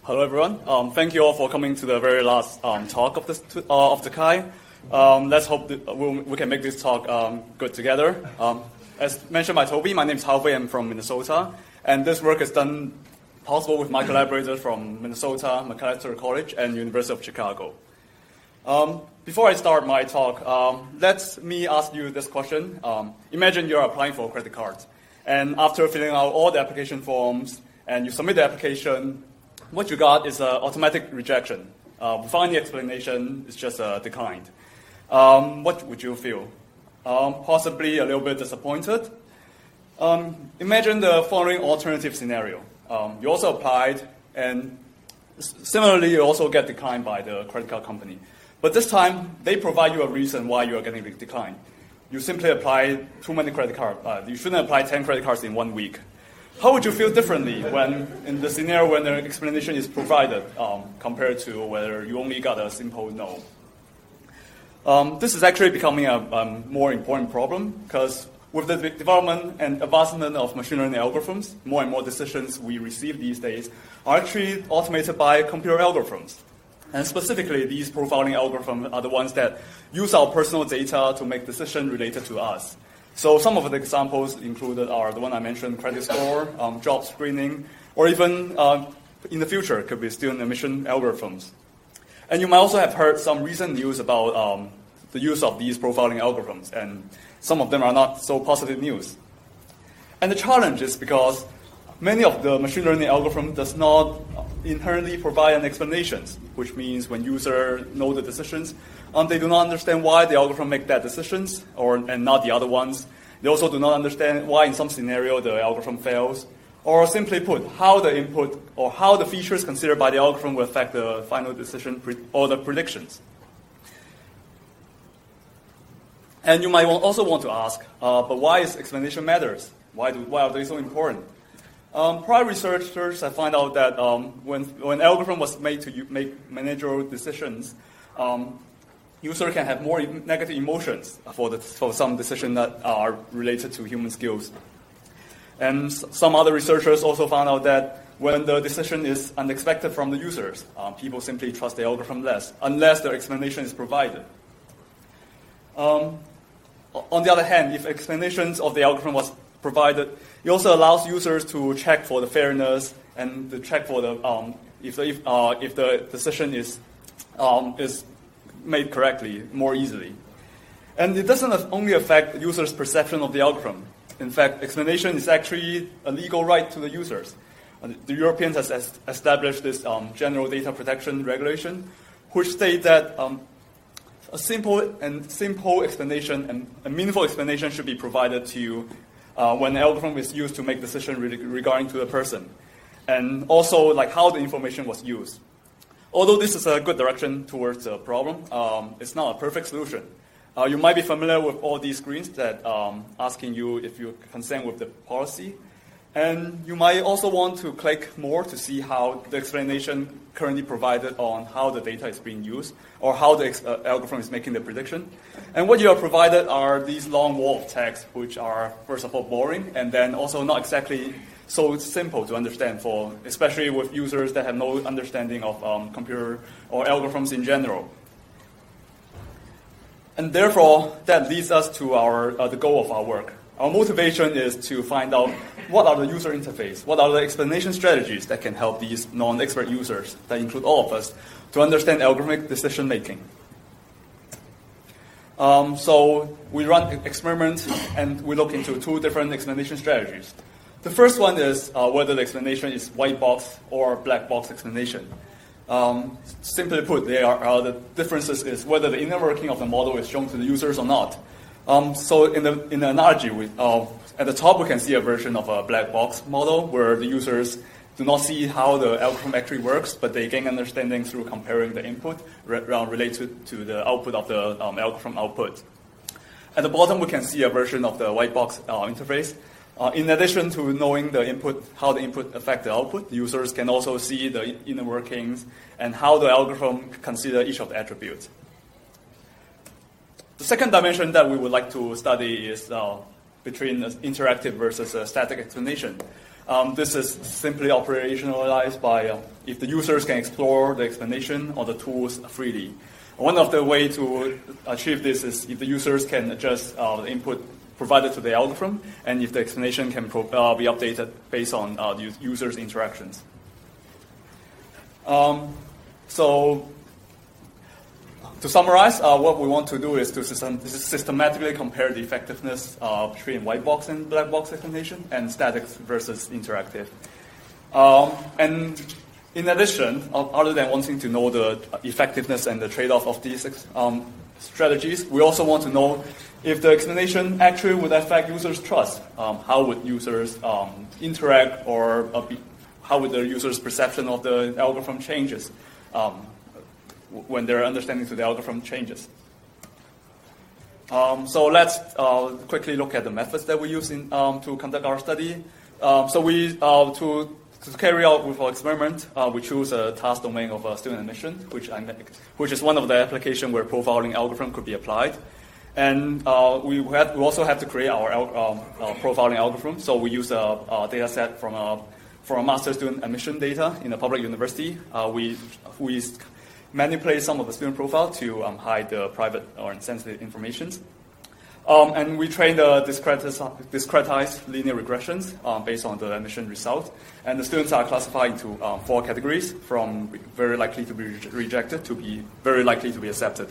Hello, everyone. Thank you all for coming to the very last talk of the Kai. Let's hope that we can make this talk good together. As mentioned by Toby, my name is Hao-Fei. I'm from Minnesota, and this work is done possible with my collaborators from Minnesota, McAllister College, and University of Chicago. Before I start my talk, let me ask you this question. Imagine you're applying for a credit card, and after filling out all the application forms, and you submit the application, what you got is an automatic rejection. Without any explanation, it's just declined. What would you feel? Possibly a little bit disappointed. Imagine the following alternative scenario. You also applied, and similarly, you also get declined by the credit card company. But this time, they provide you a reason why you are getting declined. You simply apply too many credit cards. You shouldn't apply 10 credit cards in 1 week. How would you feel differently when, in the scenario when the explanation is provided, compared to whether you only got a simple no? This is actually becoming a more important problem because with the development and advancement of machine learning algorithms, more and more decisions we receive these days are actually automated by computer algorithms. And specifically, these profiling algorithms are the ones that use our personal data to make decisions related to us. So some of the examples included are the one I mentioned, credit score, job screening, or even in the future, could be student admission algorithms. And you might also have heard some recent news about the use of these profiling algorithms, and some of them are not so positive news. And the challenge is because many of the machine learning algorithm does not inherently provide an explanation, which means when users know the decisions, they do not understand why the algorithm make that decisions and not the other ones. They also do not understand why in some scenario the algorithm fails, or simply put, how the input or how the features considered by the algorithm will affect the final decision or the predictions. And you might also want to ask, but why is explanation matters? Why are they so important? Prior researchers have found out that when algorithm was made to make managerial decisions, user can have more negative emotions for some decisions that are related to human skills. And some other researchers also found out that when the decision is unexpected from the users, people simply trust the algorithm less, unless the explanation is provided. On the other hand, if explanations of the algorithm was provided, it also allows users to check for the fairness and to check for the if the decision is made correctly more easily. And it doesn't only affect users' perception of the algorithm. In fact, explanation is actually a legal right to the users. The Europeans has established this general data protection regulation, which states that a simple explanation and a meaningful explanation should be provided to you when the algorithm is used to make decisions regarding to the person, and also like how the information was used. Although this is a good direction towards the problem, it's not a perfect solution. You might be familiar with all these screens that asking you if you consent with the policy, and you might also want to click more to see how the explanation currently provided on how the data is being used or how the algorithm is making the prediction. And what you are provided are these long wall of text, which are, first of all, boring, and then also not exactly so simple to understand, especially with users that have no understanding of computer or algorithms in general. And therefore, that leads us to the goal of our work. Our motivation is to find out what are the user interface, what are the explanation strategies that can help these non-expert users, that include all of us, to understand algorithmic decision making. So we run experiments and we look into two different explanation strategies. The first one is whether the explanation is white box or black box explanation. Simply put, the differences is whether the inner working of the model is shown to the users or not. So in the analogy, at the top we can see a version of a black box model where the users do not see how the algorithm actually works, but they gain understanding through comparing the input related to the output of the algorithm output. At the bottom we can see a version of the white box interface. In addition to knowing the input, how the input affects the output, the users can also see the inner workings and how the algorithm consider each of the attributes. The second dimension that we would like to study is between interactive versus static explanation. This is simply operationalized by if the users can explore the explanation or the tools freely. One of the ways to achieve this is if the users can adjust the input provided to the algorithm, and if the explanation can be updated based on the user's interactions. So to summarize, what we want to do is to systematically compare the effectiveness between white box and black box explanation and static versus interactive. And in addition, other than wanting to know the effectiveness and the trade-off of these strategies, we also want to know if the explanation actually would affect users' trust. How would users interact, or how would the user's perception of the algorithm changes when their understanding to the algorithm changes. So let's quickly look at the methods that we use to conduct our study. To carry out with our experiment, we choose a task domain of student admission, which is one of the applications where profiling algorithm could be applied. And we also have to create our profiling algorithm. So we use a data set from a master student admission data in a public university. We manipulate some of the student profile to hide the private or sensitive information. And we train the discretized linear regressions based on the admission result. And the students are classified into 4 categories, from very likely to be rejected to be very likely to be accepted.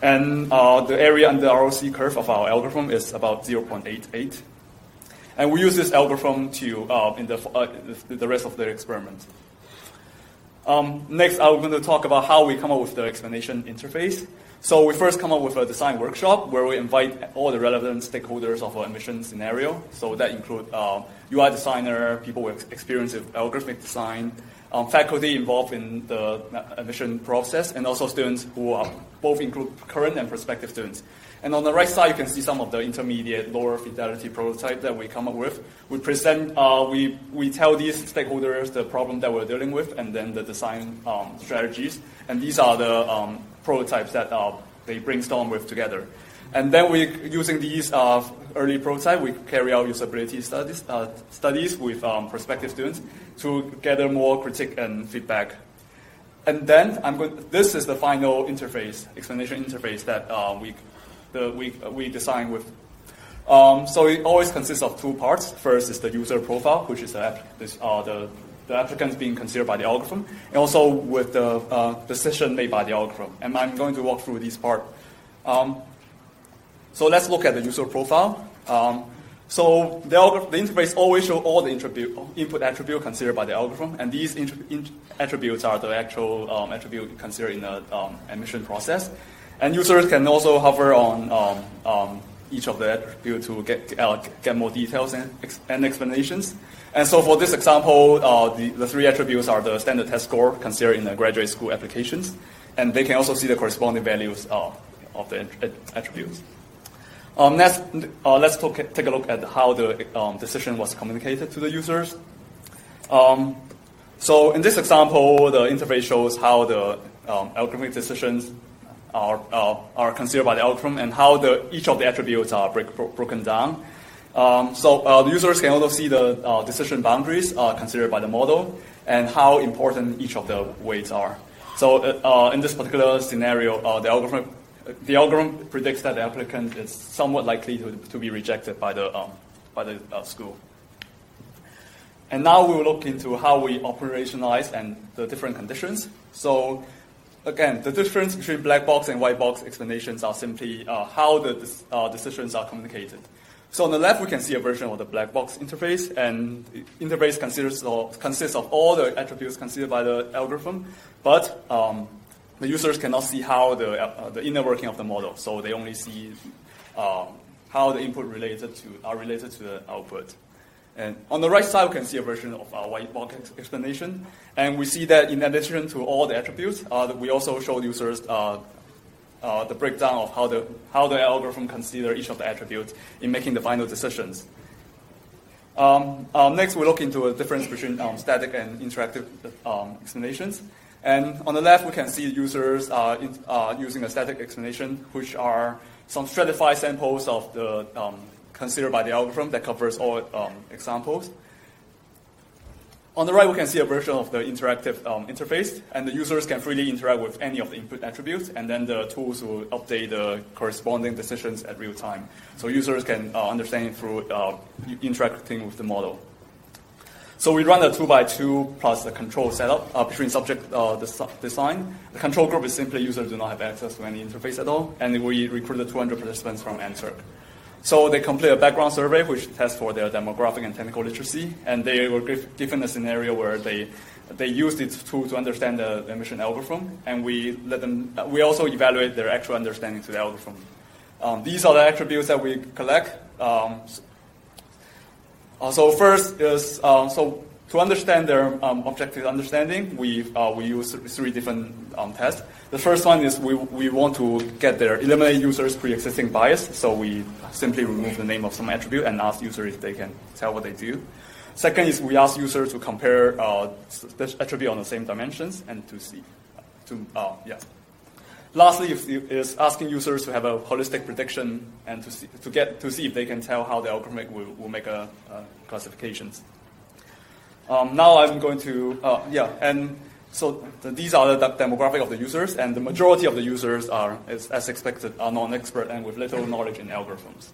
And the area under the ROC curve of our algorithm is about 0.88. And we use this algorithm to in the rest of the experiment. Next, I'm going to talk about how we come up with the explanation interface. So we first come up with a design workshop where we invite all the relevant stakeholders of our admission scenario. So that include UI designer, people with experience with algorithmic design, faculty involved in the admission process, and also students who both include current and prospective students. And on the right side, you can see some of the intermediate, lower fidelity prototype that we come up with. We present, we tell these stakeholders the problem that we're dealing with, and then the design strategies. And these are the prototypes that they brainstorm with together. And then using these early prototype, we carry out usability studies with prospective students to gather more critique and feedback. And then this is the final interface, explanation interface that we design with. So it always consists of 2 parts. First is the user profile, which is the applicants being considered by the algorithm, and also with the decision made by the algorithm. And I'm going to walk through this part. So let's look at the user profile. So the interface always shows all the input attribute considered by the algorithm, and these attributes are the actual attribute considered in the admission process. And users can also hover on each of the attributes to get more details and explanations. And so for this example, the 3 attributes are the standard test score considered in the graduate school applications, and they can also see the corresponding values of the attributes. Next, let's take a look at how the decision was communicated to the users. So in this example, the interface shows how the algorithmic decisions are considered by the algorithm, and how each of the attributes are broken down. So the users can also see the decision boundaries considered by the model, and how important each of the weights are. So in this particular scenario, the algorithm predicts that the applicant is somewhat likely to be rejected by the school. And now we will look into how we operationalize and the different conditions. So again, the difference between black box and white box explanations are simply how the decisions are communicated. So on the left, we can see a version of the black box interface, and the interface consists of all the attributes considered by the algorithm, but the users cannot see how the inner working of the model. So they only see how the input are related to the output. And on the right side, we can see a version of our white box explanation, and we see that in addition to all the attributes, we also show users the breakdown of how the algorithm consider each of the attributes in making the final decisions. Next, we look into a difference between static and interactive explanations. And on the left, we can see users using a static explanation, which are some stratified samples of the considered by the algorithm that covers all examples. On the right, we can see a version of the interactive interface, and the users can freely interact with any of the input attributes, and then the tools will update the corresponding decisions at real time. So users can understand it through interacting with the model. So we run a 2x2 plus the control setup between subject design. The control group is simply users do not have access to any interface at all, and we recruited 200 participants from NSERC. So they complete a background survey, which tests for their demographic and technical literacy, and they were given a scenario where they used this tool to understand the emission algorithm, and we also evaluate their actual understanding to the algorithm. These are the attributes that we collect. So first is so to understand their objective understanding, we use 3 different tests. The first one is we want to eliminate users' pre-existing bias, so we simply remove the name of some attribute and ask users if they can tell what they do. Second is we ask users to compare this attribute on the same dimensions and to see. Lastly is asking users to have a holistic prediction and to see if they can tell how the algorithm will make classifications. Now I'm going to so these are the demographic of the users, and the majority of the users as expected, are non-expert and with little knowledge in algorithms.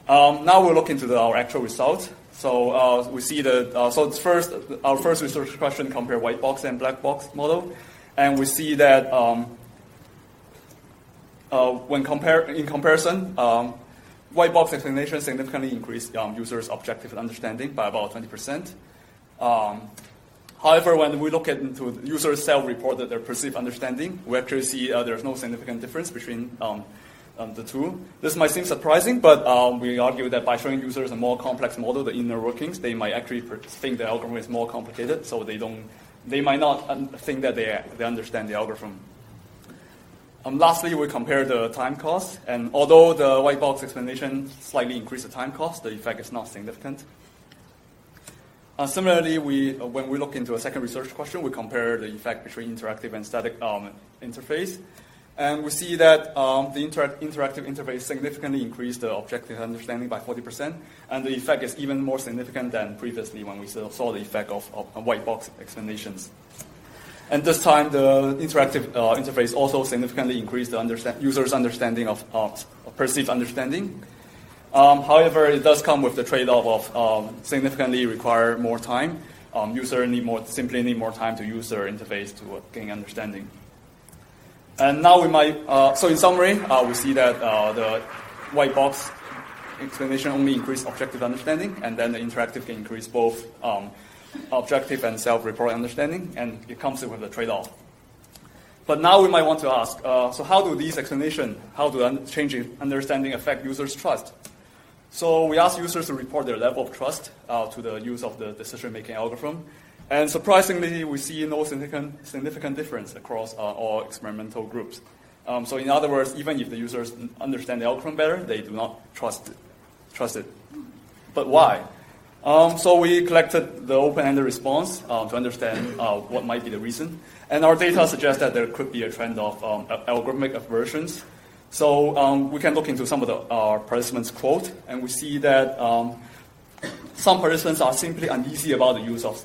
Now we'll look into our actual results. So we see our first research question compare white box and black box model, and we see that in comparison, white box explanation significantly increased users' objective understanding by about 20%. However, when we look into users self-reported their perceived understanding, we actually see there's no significant difference between the two. This might seem surprising, but we argue that by showing users a more complex model, the inner workings, they might actually think the algorithm is more complicated, so they might not think that they understand the algorithm. Lastly, we compare the time cost, and although the white box explanation slightly increased the time cost, the effect is not significant. Similarly, when we look into a second research question, we compare the effect between interactive and static interface. And we see that the interactive interface significantly increased the objective understanding by 40%, and the effect is even more significant than previously when we saw the effect of white box explanations. And this time, the interactive interface also significantly increased the user's understanding of perceived understanding. However, it does come with the trade-off of significantly require more time. User simply need more time to use their interface to gain understanding. And now so in summary, we see that the white box explanation only increased objective understanding, and then the interactive can increase both objective and self-reported understanding, and it comes with a trade-off. But now we might want to ask, so how do these explanations, how do changing understanding affect users' trust? So we asked users to report their level of trust to the use of the decision-making algorithm. And surprisingly, we see no significant difference across all experimental groups. So in other words, even if the users understand the algorithm better, they do not trust it. But why? So we collected the open-ended response to understand what might be the reason. And our data suggests that there could be a trend of algorithmic aversions. So we can look into some of our participants' quote, and we see that some participants are simply uneasy about the use of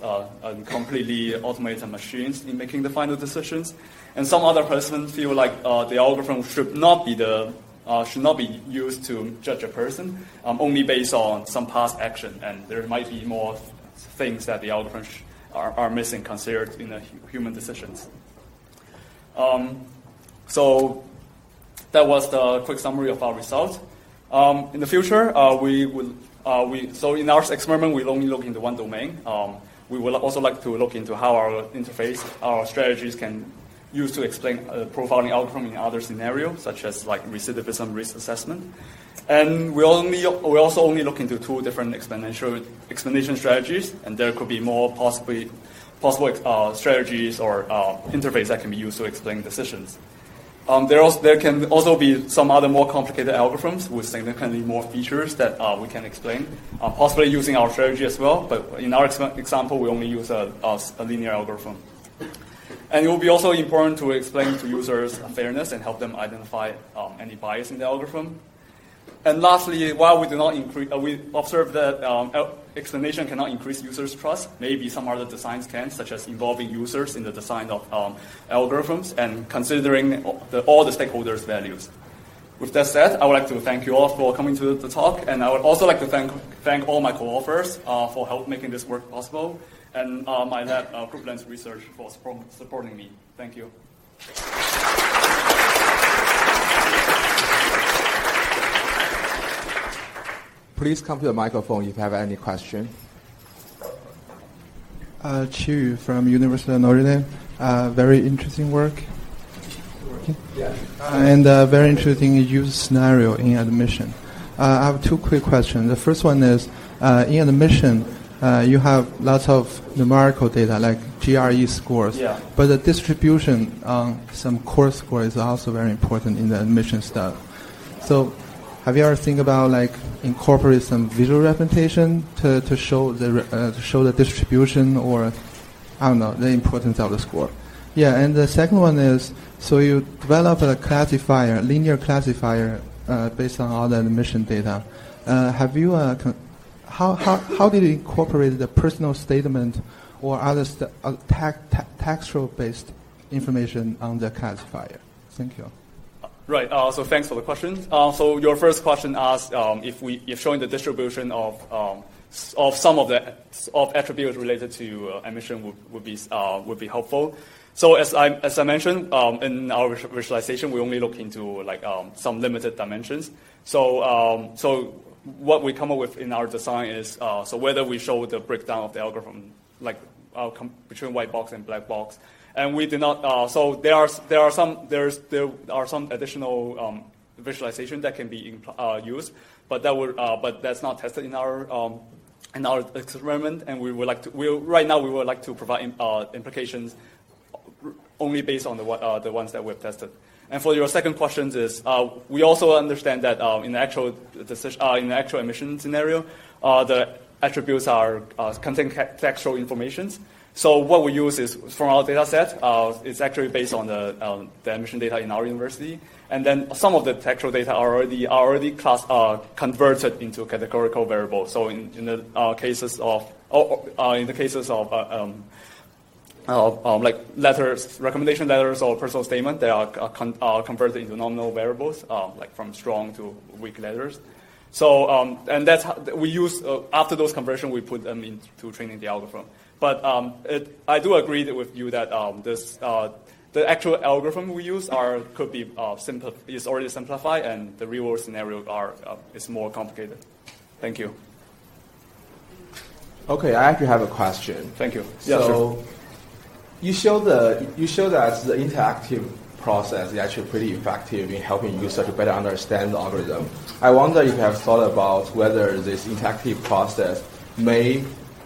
completely automated machines in making the final decisions, and some other participants feel like the algorithm should not be used to judge a person, only based on some past action, and there might be more things that the algorithms are missing considered in the human decisions. So that was the quick summary of our results. In the future, so in our experiment, we'll only look into one domain. We will also like to look into how our strategies can use to explain profiling algorithm in other scenarios, such as like recidivism risk assessment. And we also only look into 2 different explanation strategies, and there could be more possible strategies or interface that can be used to explain decisions. There can also be some other more complicated algorithms with significantly more features that we can explain, possibly using our strategy as well. But in our example, we only use a linear algorithm. And it will be also important to explain to users fairness and help them identify any bias in the algorithm. And lastly, while we do not we observe that explanation cannot increase users' trust. Maybe some other designs can, such as involving users in the design of algorithms and considering all the stakeholders' values. With that said, I would like to thank you all for coming to the talk, and I would also like to thank all my co-authors for help making this work possible, and my lab, Group Lens Research, for supporting me. Thank you. Please come to the microphone if you have any question. Chu from University of Notre Dame. Very interesting work. Yeah. And very interesting use scenario in admission. I have two quick questions. The first one is, in admission, you have lots of numerical data like GRE scores, but the distribution on some course score is also very important in the admission stuff. So have you ever think about like incorporate some visual representation to show the distribution, or I don't know, the importance of the score? Yeah, and the second one is, so you develop a classifier, linear classifier, based on all the admission data. Have you how did you incorporate the personal statement or other textual-based information on the classifier? Thank you. Right. So thanks for the question. So your first question asked if showing the distribution of some of attributes related to admission would be helpful. So as I mentioned, in our visualization, we only look into like some limited dimensions. So what we come up with in our design is so whether we show the breakdown of the algorithm like between white box and black box, and we did not. So there are some additional visualization that can be used, but that's not tested in our experiment, and right now we would like to provide implications only based on the ones that we've tested. And for your second question is, we also understand that in the actual admission scenario, the attributes contain textual informations. So what we use is from our data set, it's actually based on the admission data in our university, and then some of the textual data are already converted into categorical variables. So in the cases of like letters, recommendation letters, or personal statement, they are converted into nominal variables, like from strong to weak letters. So and that's how we use after those conversions, we put them into training the algorithm. But I do agree with you that the actual algorithm we use could be is already simplified, and the real world scenario is more complicated. Thank you. Okay, I actually have a question. Thank you. So, yeah, sure. You show that the interactive process is actually pretty effective in helping users to better understand the algorithm. I wonder if you have thought about whether this interactive process may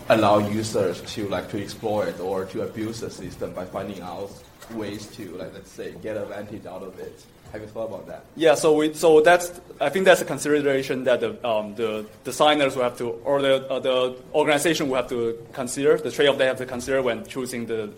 allow users to exploit or to abuse the system by finding out ways to, let's say, get advantage out of it. Have you thought about that? Yeah, I think that's a consideration that the designers will have to, or the organization will have to consider, the trade-off they have to consider when choosing the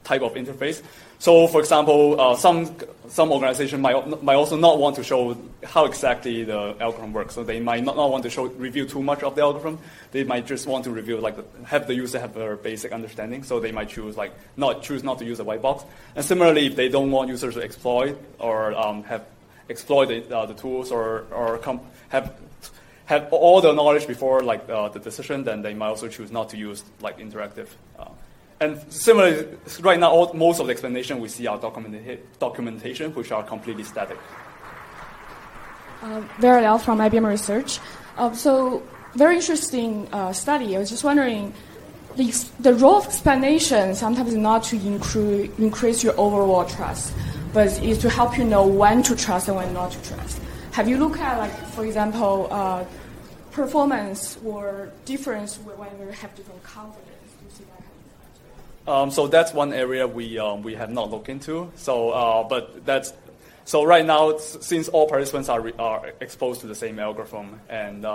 type of interface. So, for example, some organization might also not want to show how exactly the algorithm works. So they might not want to review too much of the algorithm. They might just want to review have the user have a basic understanding. So they might choose not to use a white box. And similarly, if they don't want users to exploit or have exploited the tools or have all the knowledge before the decision, then they might also choose not to use interactive. And similarly, right now, most of the explanation we see are documentation, which are completely static. Vera Liao from IBM Research. So, very interesting study. I was just wondering, the role of explanation sometimes is not to increase your overall trust, but is to help you know when to trust and when not to trust. Have you looked at, for example, performance or difference when we have different confidence? So that's one area we have not looked into. So, right now, since all participants are exposed to the same algorithm, and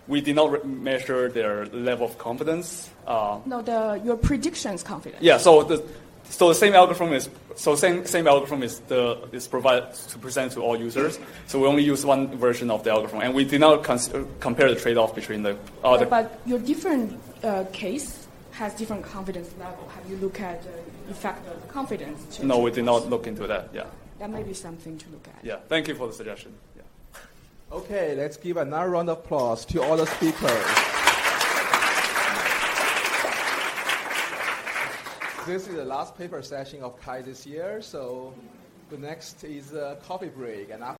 we did not measure their level of confidence. Your predictions confidence. Yeah. So So the same algorithm is provided to present to all users. So we only use one version of the algorithm, and we did not compare the trade-off between the. But your different case has different confidence level. Have you looked at the effect of confidence? No, we did not look into that. Yeah. That may be something to look at. Yeah. Thank you for the suggestion. Yeah. Okay, let's give another round of applause to all the speakers. This is the last paper session of Kai this year, so the next is a coffee break. And after